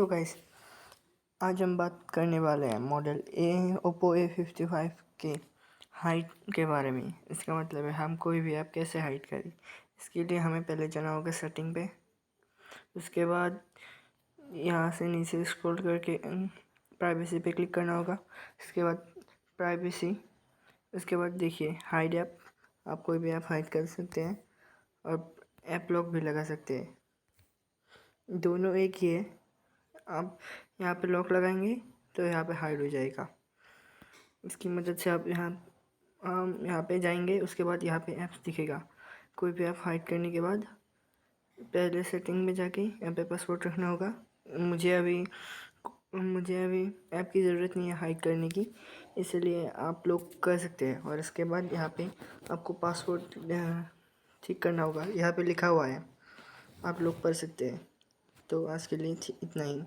तो गाइस आज हम बात करने वाले हैं मॉडल ओप्पो A55 के हाइट के बारे में। इसका मतलब है हम कोई भी ऐप कैसे हाइड करें। इसके लिए हमें पहले जाना होगा सेटिंग पे। उसके बाद यहाँ से नीचे स्क्रॉल करके प्राइवेसी पे क्लिक करना होगा। इसके बाद प्राइवेसी, उसके बाद देखिए हाइड ऐप। आप कोई भी ऐप हाइड कर सकते हैं और ऐप लॉक भी लगा सकते हैं, दोनों एक ही है। आप यहाँ पे लॉक लगाएंगे तो यहाँ पे हाइड हो जाएगा। इसकी मदद से आप यहाँ पे जाएंगे। उसके बाद यहाँ पे ऐप्स दिखेगा। कोई भी ऐप हाइड करने के बाद पहले सेटिंग में जाके यहाँ पे पासवर्ड रखना होगा। मुझे अभी ऐप की ज़रूरत नहीं है हाइड करने की, इसलिए आप लोग कर सकते हैं। और इसके बाद यहाँ पे आपको पासवर्ड ठीक करना होगा। यहाँ पे लिखा हुआ है, आप लोग पढ़ सकते हैं। तो आज के लिए इतना ही।